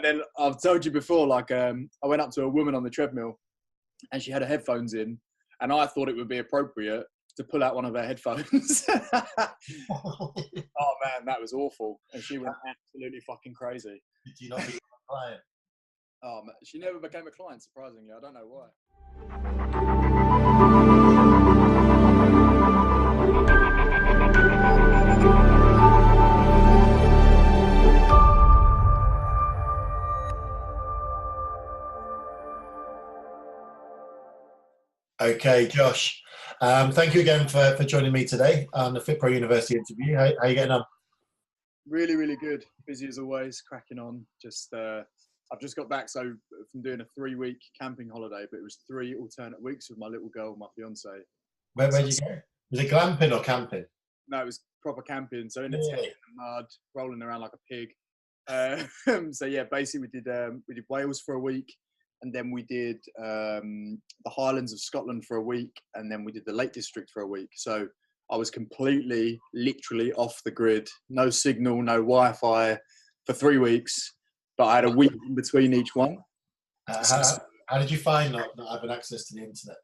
And then I've told you before, like, I went up to a woman on the treadmill and she had her headphones in, and I thought it would be appropriate to pull out one of her headphones. Oh man, that was awful. And she went absolutely fucking crazy. Did you not become a client? Oh man, she never became a client, surprisingly. I don't know why. Okay, Josh. Thank you again for joining me today on the FitPro University interview. How are you getting on? Really, really good. Busy as always, cracking on. I've just got back from doing a 3-week camping holiday, but it was 3 alternate weeks with my little girl, my fiance. Where did you go? Was it glamping or camping? No, it was proper camping. So in the tent, in the mud, rolling around like a pig. So yeah, basically we did Wales for a week, and then we did the Highlands of Scotland for a week, and then we did the Lake District for a week. So I was completely, literally off the grid, no signal, no Wi-Fi for 3 weeks, but I had a week in between each one. How did you find not having access to the internet?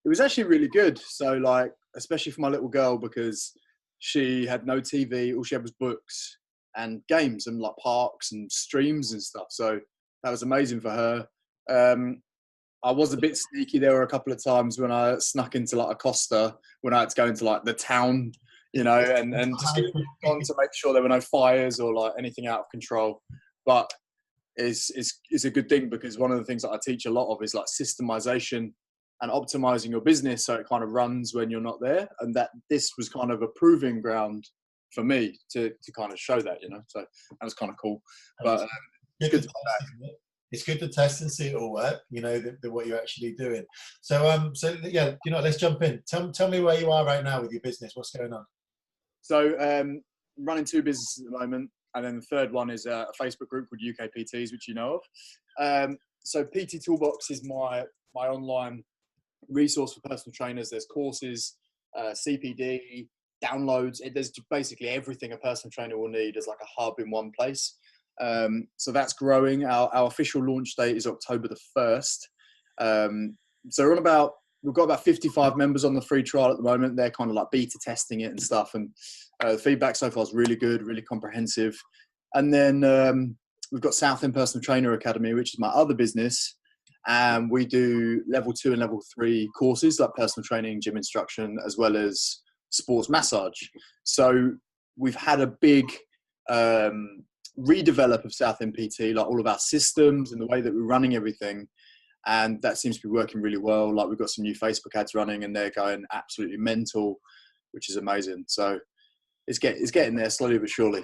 It was actually really good. So like, especially for my little girl, because she had no TV, all she had was books and games and like parks and streams and stuff. So that was amazing for her. I was a bit sneaky. There were a couple of times when I snuck into like a Costa when I had to go into like the town, you know, and just on to make sure there were no fires or like anything out of control. But it's a good thing, because one of the things that I teach a lot of is like systemization and optimizing your business so it kind of runs when you're not there. And that this was kind of a proving ground for me to kind of show that, you know. So that was kind of cool. But it's good to be back. It's good to test and see it all work, you know, what you're actually doing. So, yeah, you know, let's jump in. Tell me where you are right now with your business. What's going on? So, running 2 businesses at the moment, and then the third one is a Facebook group called UKPTs, which you know of. So, PT Toolbox is my online resource for personal trainers. There's courses, CPD, downloads. There's basically everything a personal trainer will need as like a hub in one place. So that's growing. Our official launch date is October the 1st. So we've got about 55 members on the free trial at the moment. They're kind of like beta testing it and stuff. And the feedback so far is really good, really comprehensive. And then we've got Southend Personal Trainer Academy, which is my other business. And we do level 2 and level 3 courses like personal training, gym instruction, as well as sports massage. So we've had a big redevelop of Southend PT, like all of our systems and the way that we're running everything. And that seems to be working really well. Like we've got some new Facebook ads running and they're going absolutely mental, which is amazing. So it's getting there slowly but surely.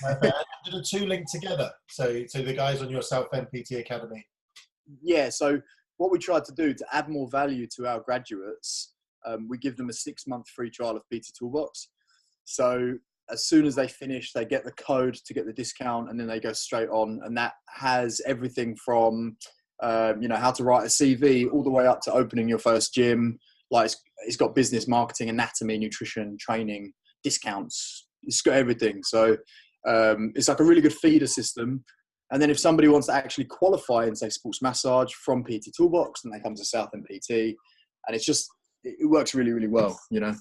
Okay. Did the 2 link together? So the guys on your Southend PT Academy? Yeah. So what we tried to do to add more value to our graduates, we give them a 6-month free trial of PT Toolbox. So as soon as they finish, they get the code to get the discount, and then they go straight on. And that has everything from, you know, how to write a CV all the way up to opening your first gym. Like it's got business, marketing, anatomy, nutrition, training, discounts. It's got everything. So it's like a really good feeder system. And then if somebody wants to actually qualify in, say, sports massage from PT Toolbox, then they come to Southend PT. And it works really, really well, you know?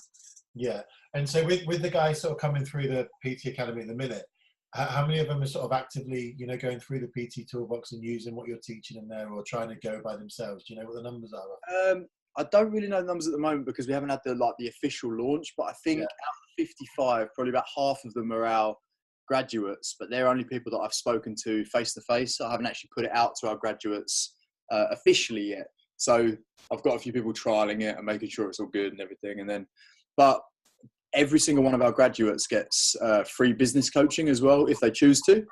Yeah. And so with the guys sort of coming through the PT Academy in the minute, how many of them are sort of actively, you know, going through the PT Toolbox and using what you're teaching in there, or trying to go by themselves? Do you know what the numbers are? I don't really know the numbers at the moment because we haven't had the official launch, but I think out of 55, probably about half of them are our graduates, but they're only people that I've spoken to face to face. I haven't actually put it out to our graduates officially yet. So I've got a few people trialing it and making sure it's all good and everything. But every single one of our graduates gets free business coaching as well, if they choose to.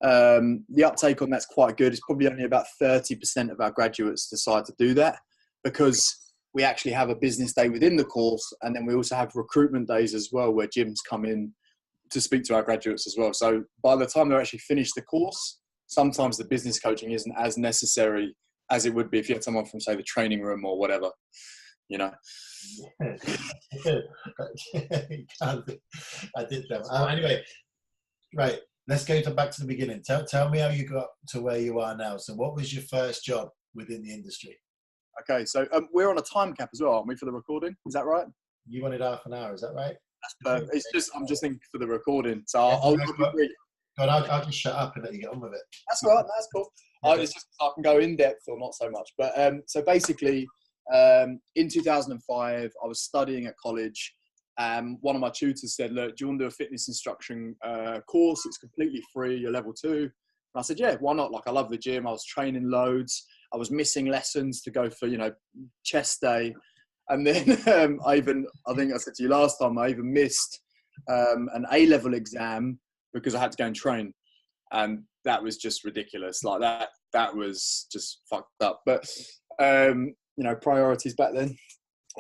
The uptake on that's quite good. It's probably only about 30% of our graduates decide to do that, because we actually have a business day within the course. And then we also have recruitment days as well, where gyms come in to speak to our graduates as well. So by the time they're actually finished the course, sometimes the business coaching isn't as necessary as it would be if you had someone from, say, the training room or whatever, you know. I did them. Anyway, right. let's go back to the beginning. Tell me how you got to where you are now. So what was your first job within the industry? Okay, so we're on a time cap as well, aren't we, for the recording? Is that right? You wanted half an hour, is that right? That's perfect. It's just, I'm just thinking for the recording. So Yeah, I'll God, I'll just shut up and let you get on with it. That's all right. That's cool. It's just I can go in depth or not so much. But so basically, in 2005, I was studying at college. One of my tutors said, "Look, do you want to do a fitness instruction course? It's completely free. You're level 2." And I said, "Yeah, why not? Like, I love the gym. I was training loads. I was missing lessons to go for, chest day." And then I think I said to you last time, I even missed an A-level exam because I had to go and train. And that was just ridiculous. Like that was just fucked up. But, priorities back then.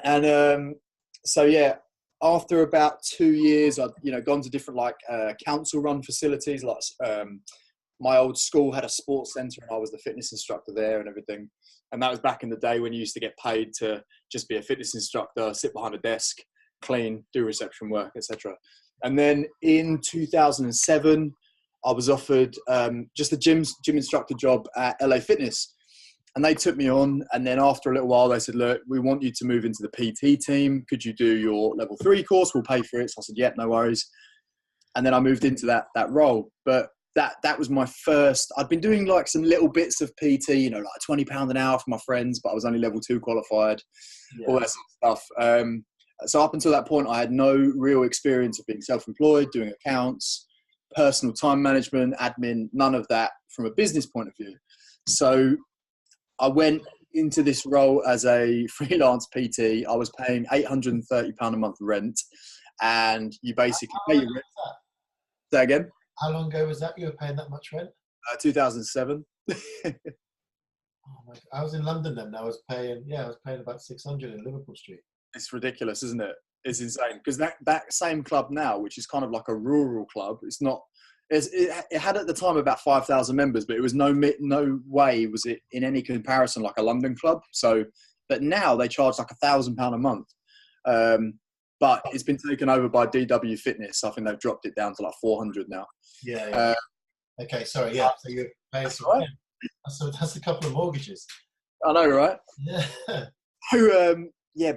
And so, yeah, after about 2 years, I'd, gone to different council run facilities. Like my old school had a sports centre and I was the fitness instructor there and everything. And that was back in the day when you used to get paid to just be a fitness instructor, sit behind a desk, clean, do reception work, etc. And then in 2007, I was offered just a gym instructor job at LA Fitness. And they took me on. And then after a little while, they said, "Look, we want you to move into the PT team. Could you do your level 3 course? We'll pay for it." So I said, "Yeah, no worries." And then I moved into that role. But that was my first. I'd been doing like some little bits of PT, like £20 an hour for my friends, but I was only level 2 qualified, all that sort of stuff. So up until that point, I had no real experience of being self-employed, doing accounts, personal time management, admin, none of that from a business point of view. So I went into this role as a freelance PT. I was paying £830 a month rent, and you basically pay your rent. Say again? How long ago was that you were paying that much rent? 2007. I was in London then. I was paying about 600 in Liverpool Street. It's ridiculous, isn't it? It's insane because that same club now, which is kind of like a rural club, it had at the time about 5,000 members, but it was no way was it in any comparison like a London club. So, but now they charge like £1,000 a month. But it's been taken over by DW Fitness. I think they've dropped it down to like 400 now. Yeah. Okay, sorry. Yeah, so you're paying right. So that's a couple of mortgages. I know, right? Yeah. So,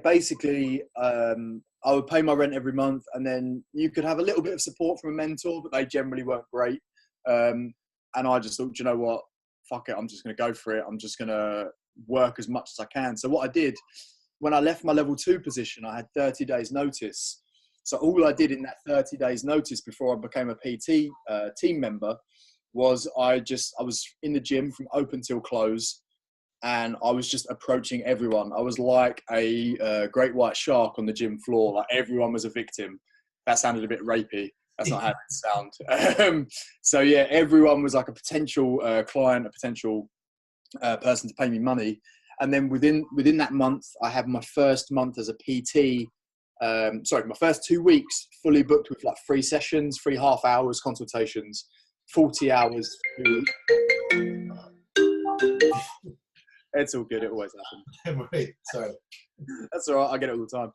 basically, I would pay my rent every month, and then you could have a little bit of support from a mentor, but they generally weren't great. And I just thought, you know what? Fuck it. I'm just going to go for it. I'm just going to work as much as I can. So what I did, when I left my level 2 position, I had 30 days notice. So all I did in that 30 days notice before I became a PT team member was I was in the gym from open till close, and I was just approaching everyone. I was like a great white shark on the gym floor. Like everyone was a victim. That sounded a bit rapey. That's not how it sounds. So yeah, everyone was like a potential client, a potential person to pay me money. And then within that month, I had my first month as a PT. My first 2 weeks fully booked with like 3 sessions, 3 half hours consultations, 40 hours. It's all good. It always happens. Wait, sorry. That's all right. I get it all the time.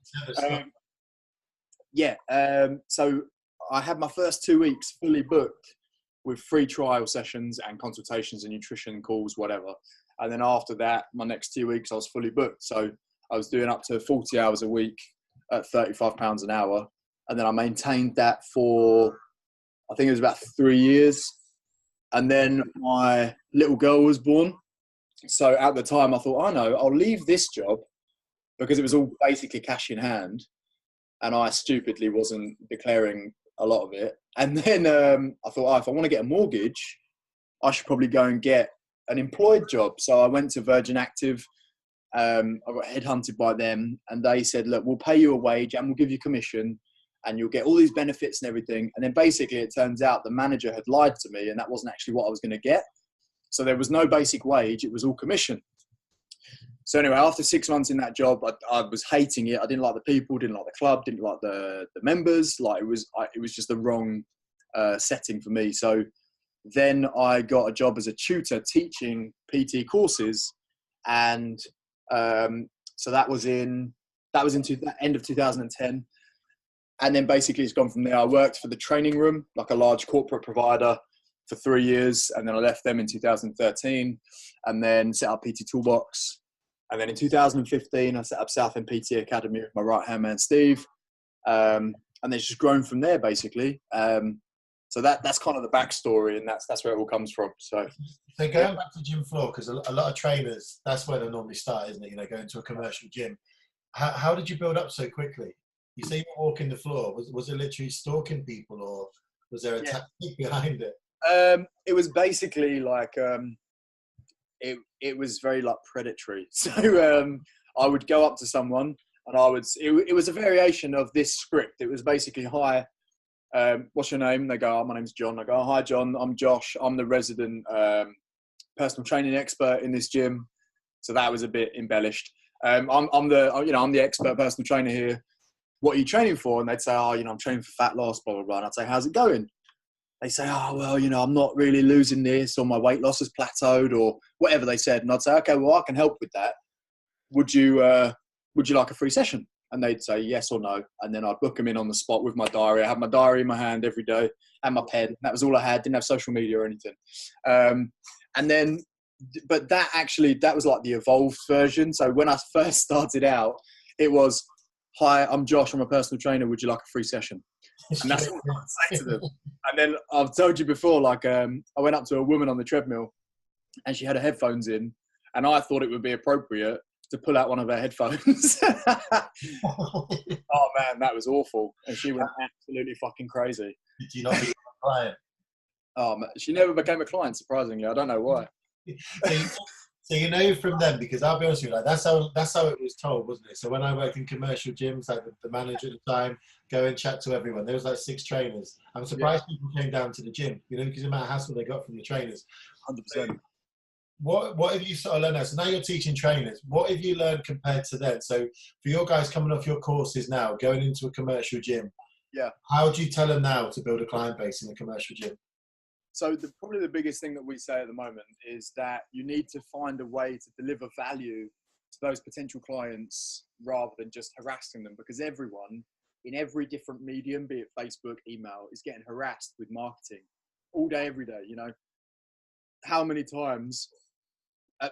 So I had my first 2 weeks fully booked with 3 trial sessions and consultations and nutrition calls, whatever. And then after that, my next 2 weeks, I was fully booked. So I was doing up to 40 hours a week at £35 an hour. And then I maintained that for, I think it was about 3 years. And then my little girl was born. So at the time I thought, I know, I'll leave this job because it was all basically cash in hand. And I stupidly wasn't declaring a lot of it. And then I thought, if I want to get a mortgage, I should probably go and get an employed job. So I went to Virgin Active. I got headhunted by them, and they said, look, we'll pay you a wage and we'll give you commission and you'll get all these benefits and everything. And then basically it turns out the manager had lied to me, and that wasn't actually what I was going to get. So there was no basic wage. It was all commission. So anyway, after 6 months in that job, I was hating it. I didn't like the people, didn't like the club, didn't like the members. Like it was just the wrong setting for me. So then I got a job as a tutor teaching PT courses. And so that was in the end of 2010. And then basically it's gone from there. I worked for the training room, like a large corporate provider. for 3 years, and then I left them in 2013, and then set up PT Toolbox. And then in 2015, I set up Southend PT Academy with my right-hand man, Steve. And it's just grown from there, basically. So that's kind of the backstory, and that's where it all comes from. So going back to gym floor, because a lot of trainers, that's where they normally start, isn't it? Going to a commercial gym. How did you build up so quickly? You say you were walking the floor. Was it literally stalking people, or was there a tactic behind it? It was basically like it was very like predatory. So I would go up to someone, and it was a variation of this script. It was basically, hi, what's your name? They go, oh, my name's John. I go, oh, hi John, I'm Josh. I'm the resident personal training expert in this gym. So that was a bit embellished. I'm the expert personal trainer here. What are you training for? And they'd say, oh, I'm training for fat loss, blah, blah, blah. And I'd say, how's it going? They say, oh, well, I'm not really losing this, or my weight loss has plateaued, or whatever they said. And I'd say, okay, well, I can help with that. Would you like a free session? And they'd say yes or no. And then I'd book them in on the spot with my diary. I had my diary in my hand every day and my pen. That was all I had. Didn't have social media or anything. But that was like the evolved version. So when I first started out, it was, hi, I'm Josh. I'm a personal trainer. Would you like a free session? And that's what I'd say to them. And then I've told you before, like I went up to a woman on the treadmill, and she had her headphones in, and I thought it would be appropriate to pull out one of her headphones. Oh man, that was awful. And she went absolutely fucking crazy. Did you not become a client? Oh man, she never became a client, surprisingly. I don't know why. So from them, because I'll be honest with you, like that's how it was told, wasn't it? So when I worked in commercial gyms, like the manager at the time, go and chat to everyone. There was like 6 trainers. I'm surprised people came down to the gym, because the amount of hassle they got from the trainers. 100%. What have you sort of learned now? So now you're teaching trainers. What have you learned compared to then? So for your guys coming off your courses now, going into a commercial gym, how do you tell them now to build a client base in a commercial gym? So probably the biggest thing that we say at the moment is that you need to find a way to deliver value to those potential clients rather than just harassing them, because everyone in every different medium, be it Facebook, email, is getting harassed with marketing all day, every day. How many times,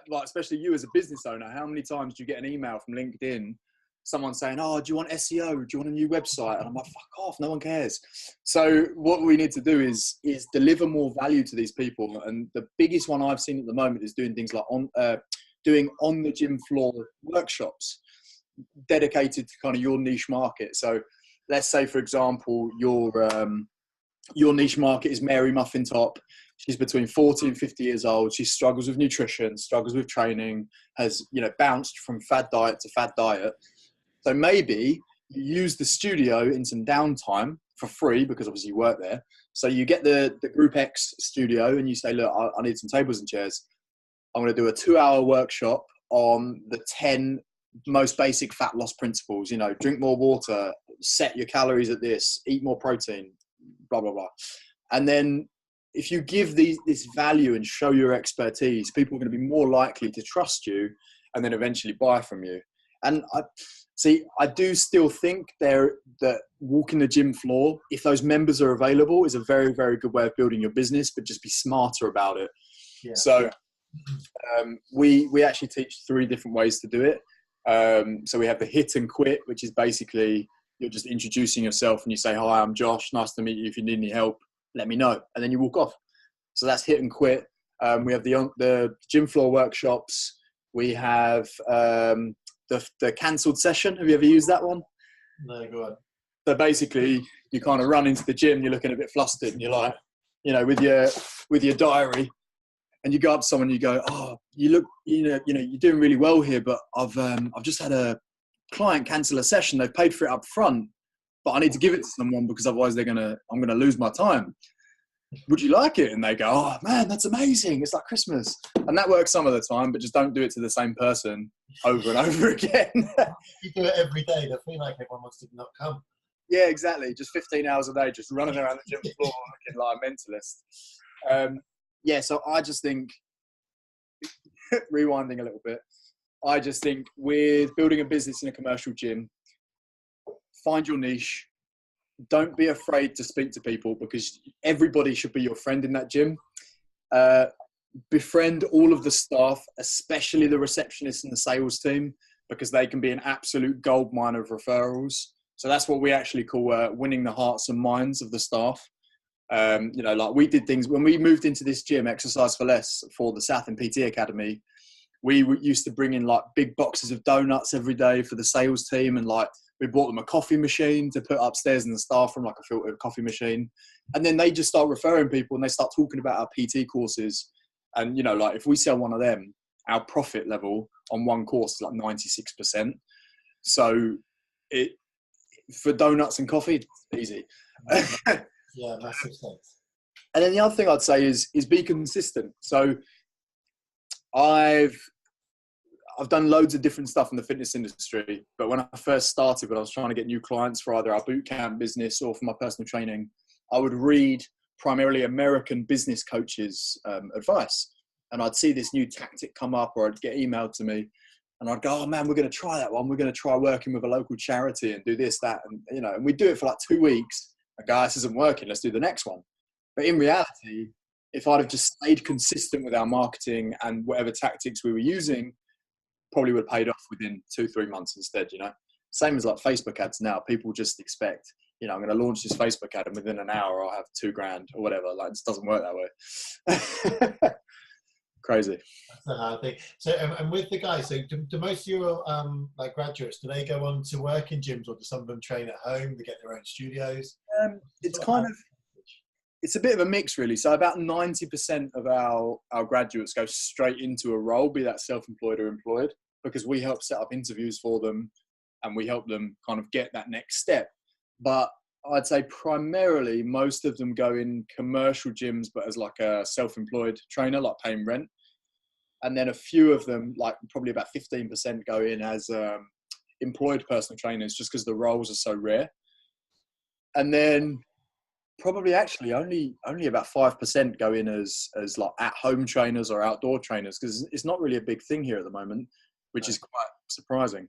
like especially you as a business owner, how many times do you get an email from LinkedIn, someone saying, oh, do you want SEO? Do you want a new website? And I'm like, fuck off, no one cares. So what we need to do is deliver more value to these people. And the biggest one I've seen at the moment is doing things like on the gym floor workshops dedicated to kind of your niche market. So let's say, for example, your niche market is Mary Muffin Top. She's between 40 and 50 years old. She struggles with nutrition, struggles with training, has, bounced from fad diet to fad diet. So maybe you use the studio in some downtime for free, because obviously you work there. So you get the Group X studio and you say, look, I need some tables and chairs. I'm going to do a 2-hour workshop on the 10 most basic fat loss principles. Drink more water, set your calories at this, eat more protein, blah, blah, blah. And then if you give this value and show your expertise, people are going to be more likely to trust you and then eventually buy from you. And I do still think that walking the gym floor, if those members are available, is a very, very good way of building your business, but just be smarter about it. Yeah. So we actually teach 3 different ways to do it. So we have the hit and quit, which is basically you're just introducing yourself and you say, hi, I'm Josh. Nice to meet you. If you need any help, let me know. And then you walk off. So that's hit and quit. We have the gym floor workshops. We have the cancelled session. Have you ever used that one? No, go on. So basically you kind of run into the gym, you're looking a bit flustered and you're like, with your diary, and you go up to someone and you go, oh, you look, you're doing really well here, but I've just had a client cancel a session. They've paid for it up front, but I need to give it to someone because otherwise I'm going to lose my time. Would you like it? And they go, oh man, that's amazing. It's like Christmas. And that works some of the time, but just don't do it to the same person over and over again. You do it every day. They feel like everyone wants to not come. Yeah, exactly. Just 15 hours a day, just running around the gym floor looking like a mentalist. So I just think, rewinding a little bit, I just think with building a business in a commercial gym, find your niche. Don't be afraid to speak to people, because everybody should be your friend in that gym. Befriend all of the staff, especially the receptionists and the sales team, because they can be an absolute goldmine of referrals. So that's what we actually call winning the hearts and minds of the staff. You know, like we did things when we moved into this gym, Exercise for Less, for the Southend PT Academy. We used to bring in like big boxes of donuts every day for the sales team, and like we bought them a coffee machine to put upstairs in the staff room, like a filtered coffee machine. And then they just start referring people, and they start talking about our PT courses. And you know, like if we sell one of them, our profit level on one course is like 96%. So it, for donuts and coffee, easy. Yeah, massive sense. And then the other thing I'd say is be consistent. So I've done loads of different stuff in the fitness industry, but when I first started, when I was trying to get new clients for either our boot camp business or for my personal training, I would read primarily American business coaches' advice. And I'd see this new tactic come up, or I'd get emailed to me, and I'd go, oh man, we're going to try that one. We're going to try working with a local charity and do this, that. And, you know, and we do it for like 2 weeks. I go, this isn't working. Let's do the next one. But in reality, if I'd have just stayed consistent with our marketing and whatever tactics we were using, probably would have paid off within 2-3 months instead, you know. Same as like Facebook ads now. People just expect, you know, I'm going to launch this Facebook ad and within an hour I'll have $2,000 or whatever. Like, it just doesn't work that way. Crazy. That's the hard thing. So, and with the guys, so do most of your like graduates, do they go on to work in gyms, or do some of them train at home? They get their own studios? It's kind of, it's a bit of a mix really. So about 90% of our graduates go straight into a role, be that self-employed or employed, because we help set up interviews for them and we help them kind of get that next step. But I'd say primarily most of them go in commercial gyms, but as like a self-employed trainer, like paying rent. And then a few of them, like probably about 15%, go in as employed personal trainers, just because the roles are so rare. And then probably actually only about 5% go in as like at-home trainers or outdoor trainers, because it's not really a big thing here at the moment, which is quite surprising.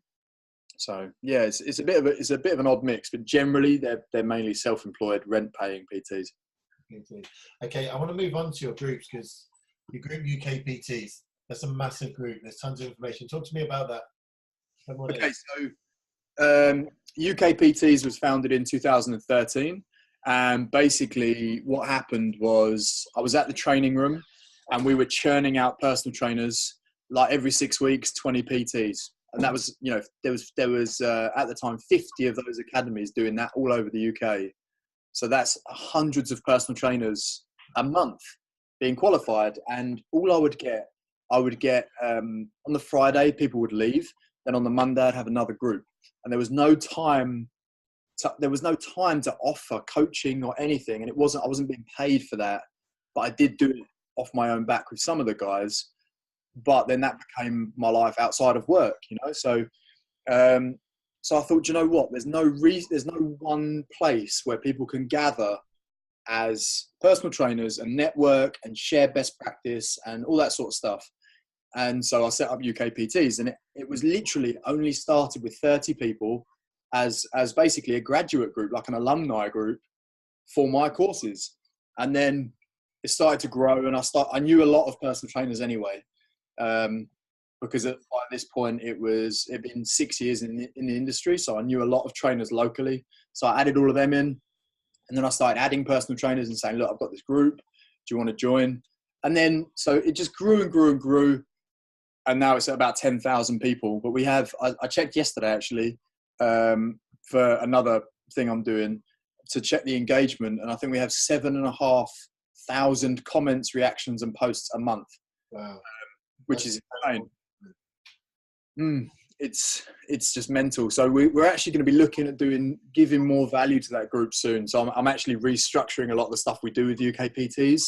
So yeah, it's a bit of an odd mix, but generally they're mainly self-employed, rent-paying PTs. Okay, I want to move on to your groups, because your group UKPTs, that's a massive group. There's tons of information. Talk to me about that. Okay, so UKPTs was founded in 2013, and basically what happened was I was at the training room and we were churning out personal trainers like every 6 weeks, 20 PTs. And that was, you know, there was at the time 50 of those academies doing that all over the UK. So that's hundreds of personal trainers a month being qualified. And all I would get on the Friday, people would leave. Then on the Monday, I'd have another group. And there was no time to offer coaching or anything. And I wasn't being paid for that, but I did do it off my own back with some of the guys. But then that became my life outside of work, you know? So I thought, you know what? There's no one place where people can gather as personal trainers and network and share best practice and all that sort of stuff. And so I set up UKPTs, and it was literally only started with 30 people as basically a graduate group, like an alumni group for my courses. And then it started to grow, and I knew a lot of personal trainers anyway. Because by this point it'd been 6 years in the industry, so I knew a lot of trainers locally. So I added all of them in, and then I started adding personal trainers and saying, look, I've got this group, do you want to join? And then so it just grew and grew and grew, and now it's at about 10,000 people. But we have, I checked yesterday actually, for another thing I'm doing to check the engagement, and I think we have 7,500 comments, reactions and posts a month. Wow. Which is insane. It's just mental. So we're actually going to be looking at giving more value to that group soon. So I'm actually restructuring a lot of the stuff we do with UKPTs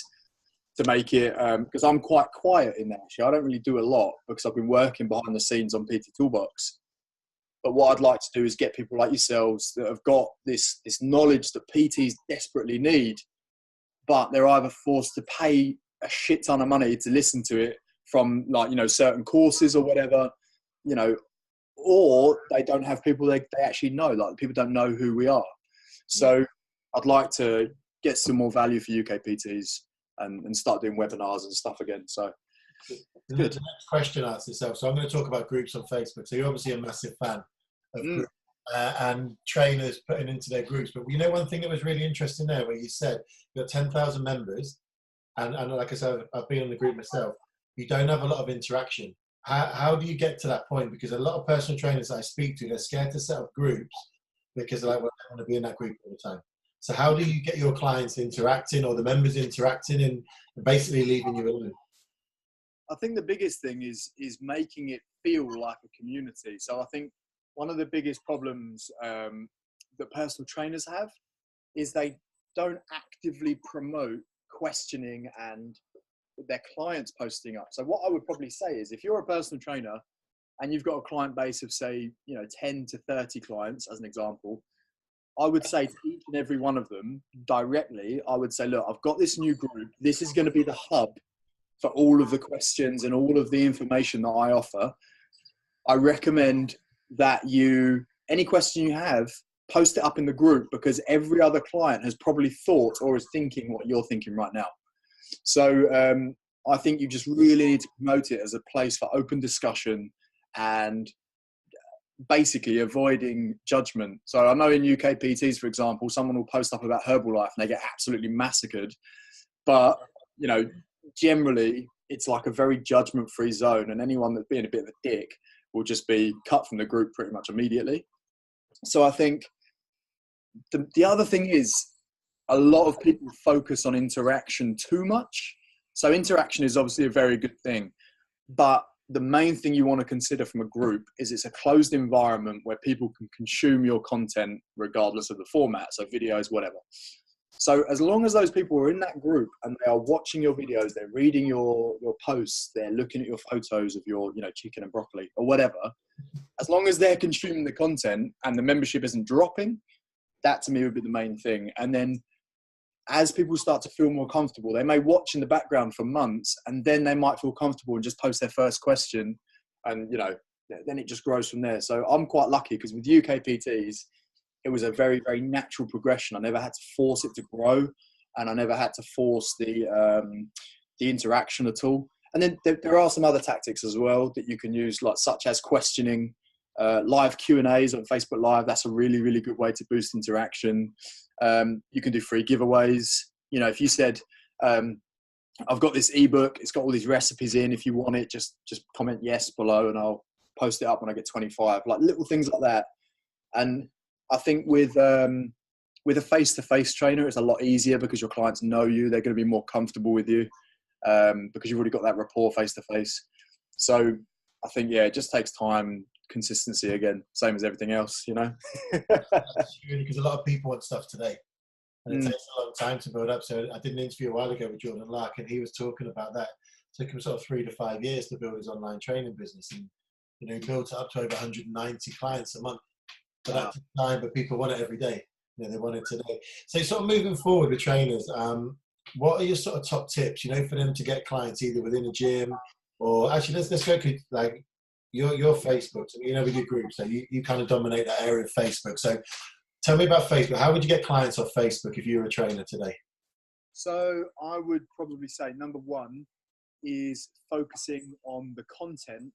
to make it, because I'm quite quiet in there. Actually, I don't really do a lot because I've been working behind the scenes on PT Toolbox. But what I'd like to do is get people like yourselves that have got this knowledge that PTs desperately need, but they're either forced to pay a shit ton of money to listen to it from, like, you know, certain courses or whatever, you know, or they don't have people they actually know, like people don't know who we are. So I'd like to get some more value for UKPTs and start doing webinars and stuff again. So the next question asks itself. So I'm going to talk about groups on Facebook. So you're obviously a massive fan of groups and trainers putting into their groups. But you know, one thing that was really interesting there, where you said you've got 10,000 members, and like I said, I've been on the group myself. You don't have a lot of interaction. How do you get to that point? Because a lot of personal trainers I speak to, they're scared to set up groups because they're like, well, I don't want to be in that group all the time. So how do you get your clients interacting, or the members interacting, and basically leaving you alone? I think the biggest thing is making it feel like a community. So I think one of the biggest problems that personal trainers have is they don't actively promote questioning and their clients posting up. So what I would probably say is, if you're a personal trainer and you've got a client base of, say, 10 to 30 clients, as an example, I would say to each and every one of them directly, I would say, look, I've got this new group. This is going to be the hub for all of the questions and all of the information that I offer. I recommend that any question you have, post it up in the group, because every other client has probably thought or is thinking what you're thinking right now. So I think you just really need to promote it as a place for open discussion and basically avoiding judgment. So I know in UKPTs, for example, someone will post up about Herbalife and they get absolutely massacred. But, generally it's like a very judgment-free zone, and anyone that's being a bit of a dick will just be cut from the group pretty much immediately. So I think the other thing is, a lot of people focus on interaction too much. So interaction is obviously a very good thing, but the main thing you want to consider from a group is it's a closed environment where people can consume your content regardless of the format. So videos, whatever. So as long as those people are in that group and they are watching your videos, they're reading your posts, they're looking at your photos of your, chicken and broccoli or whatever, as long as they're consuming the content and the membership isn't dropping, that to me would be the main thing. And then as people start to feel more comfortable, they may watch in the background for months, and then they might feel comfortable and just post their first question, and then it just grows from there. So I'm quite lucky, because with UKPTs, it was a very, very natural progression. I never had to force it to grow, and I never had to force the interaction at all. And then there are some other tactics as well that you can use, such as questioning, live Q&As on Facebook Live. That's a really, really good way to boost interaction. You can do free giveaways. If you said, I've got this ebook, it's got all these recipes in, if you want it, just comment yes below and I'll post it up when I get 25, little things like that. And I think with a face-to-face trainer, it's a lot easier because your clients know you. They're going to be more comfortable with you because you've already got that rapport face-to-face. So I think, it just takes time, consistency again, same as everything else, That's really, because a lot of people want stuff today, and it takes a long time to build up. So I did an interview a while ago with Jordan Lark, and he was talking about that. It took him sort of 3 to 5 years to build his online training business, and he built it up to over 190 clients a month. But at the time, but people want it every day. They want it today. So sort of moving forward with trainers, what are your sort of top tips, for them to get clients either within a gym, or actually let's go to your Facebook. So, with your group, so you kind of dominate that area of Facebook. So tell me about Facebook. How would you get clients off Facebook if you were a trainer today? So I would probably say number one is focusing on the content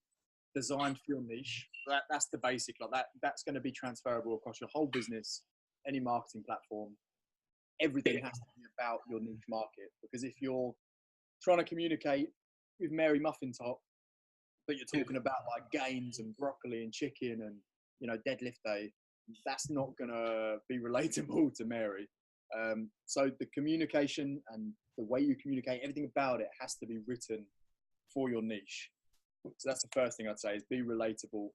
designed for your niche. That's the basic. That's going to be transferable across your whole business, any marketing platform. Everything has to be about your niche market, because if you're trying to communicate with Mary Muffin Top, but you're talking about gains and broccoli and chicken and deadlift day, that's not going to be relatable to Mary. So the communication and the way you communicate, everything about it has to be written for your niche. So that's the first thing I'd say, is be relatable.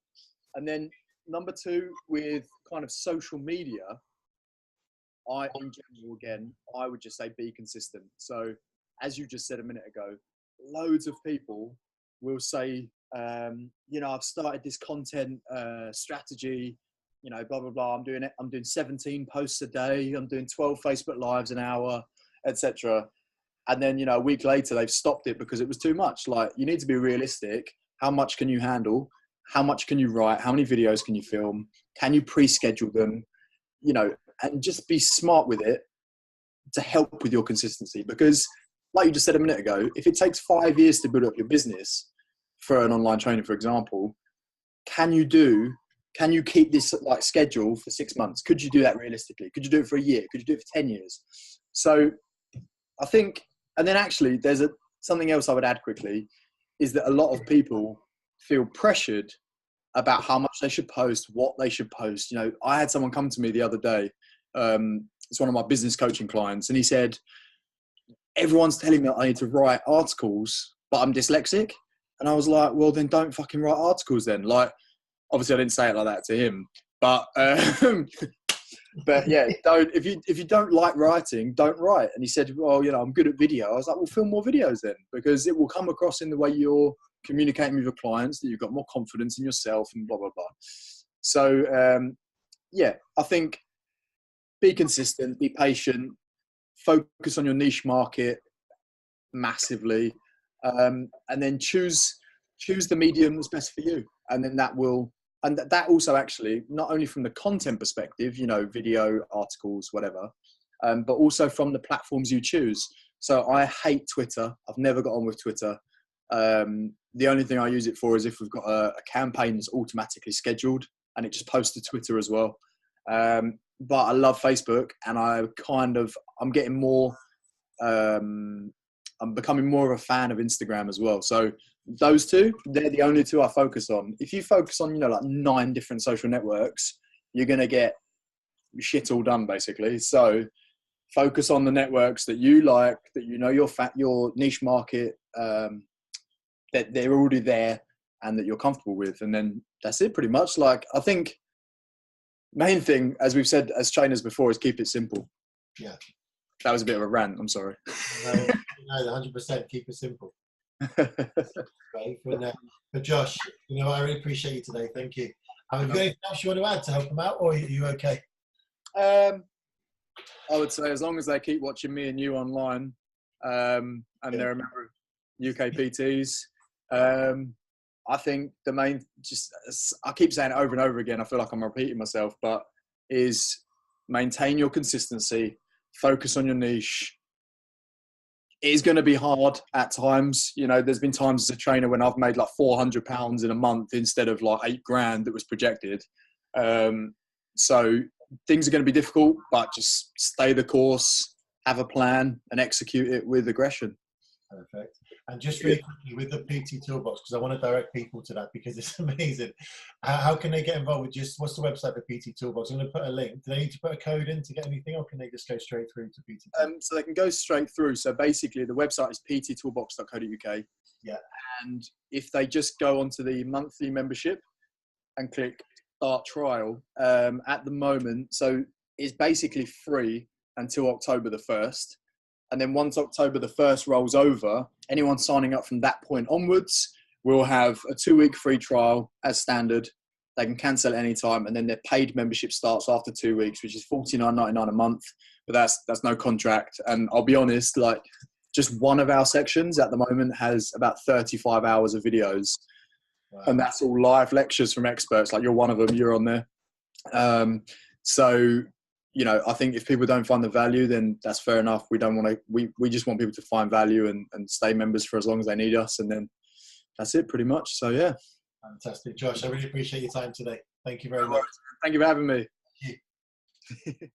And then number two, with kind of social media, I would just say be consistent. So as you just said a minute ago, loads of people will say, I've started this content strategy, blah, blah, blah. I'm doing it. I'm doing 17 posts a day. I'm doing 12 Facebook Lives an hour, etc. And then, a week later, they've stopped it because it was too much. You need to be realistic. How much can you handle? How much can you write? How many videos can you film? Can you pre-schedule them? And just be smart with it to help with your consistency. Because like you just said a minute ago, if it takes 5 years to build up your business for an online trainer, for example, can you keep this like schedule for 6 months? Could you do that realistically? Could you do it for a year? Could you do it for 10 years? So I think, and then actually there's something else I would add quickly, is that a lot of people feel pressured about how much they should post, what they should post. You know, I had someone come to me the other day. It's one of my business coaching clients, and he said, everyone's telling me I need to write articles, but I'm dyslexic. And I was like, well, then don't fucking write articles then. Like, obviously I didn't say it like that to him, but but yeah, if you don't like writing, don't write. And he said, well, you know, I'm good at video. I was like, well, film more videos then, because it will come across in the way you're communicating with your clients, that you've got more confidence in yourself and blah, blah, blah. So yeah, I think be consistent, be patient, focus on your niche market massively, and then choose the medium that's best for you. And then that also actually, not only from the content perspective, you know, video, articles, whatever, but also from the platforms you choose. So I hate Twitter. I've never got on with Twitter. The only thing I use it for is if we've got a campaign that's automatically scheduled and it just posts to Twitter as well. But I love Facebook, and I'm getting more, I'm becoming more of a fan of Instagram as well. So those two, they're the only two I focus on. If you focus on, you know, like 9 different social networks, you're going to get shit all done basically. So focus on the networks that you like, that you know your niche market, that they're already there and that you're comfortable with. And then that's it pretty much. Like, I think main thing, as we've said as trainers before, is keep it simple. Yeah. That was a bit of a rant. I'm sorry. No, 100%. Keep it simple. Right. But Josh, you know, I really appreciate you today. Thank you. Have you got anything else you want to add to help them out, or are you okay? I would say as long as they keep watching me and you online, and they're a member of UKPTs, I think the main, I keep saying it over and over again, I feel like I'm repeating myself, but is maintain your consistency, focus on your niche. It is going to be hard at times. You know, there's been times as a trainer when I've made like £400 in a month instead of like 8 grand that was projected. So things are going to be difficult, but just stay the course, have a plan and execute it with aggression. Perfect. And just really quickly with the PT Toolbox, because I want to direct people to that because it's amazing. How can they get involved with what's the website for PT Toolbox? I'm going to put a link. Do they need to put a code in to get anything, or can they just go straight through to PT Toolbox? So they can go straight through. So basically the website is pttoolbox.co.uk. Yeah. And if they just go onto the monthly membership and click start trial, at the moment, so it's basically free until October the 1st. And then once October the 1st rolls over, anyone signing up from that point onwards will have a 2-week free trial as standard. They can cancel at any time, and then their paid membership starts after 2 weeks, which is $49.99 a month. But that's no contract. And I'll be honest, like just one of our sections at the moment has about 35 hours of videos. Wow. And that's all live lectures from experts. Like you're one of them, you're on there. So, you know, I think if people don't find the value, then that's fair enough. We don't want to, we just want people to find value and stay members for as long as they need us. And then that's it pretty much. So, yeah. Fantastic. Josh, I really appreciate your time today. Thank you very much. Thank you for having me. Thank you.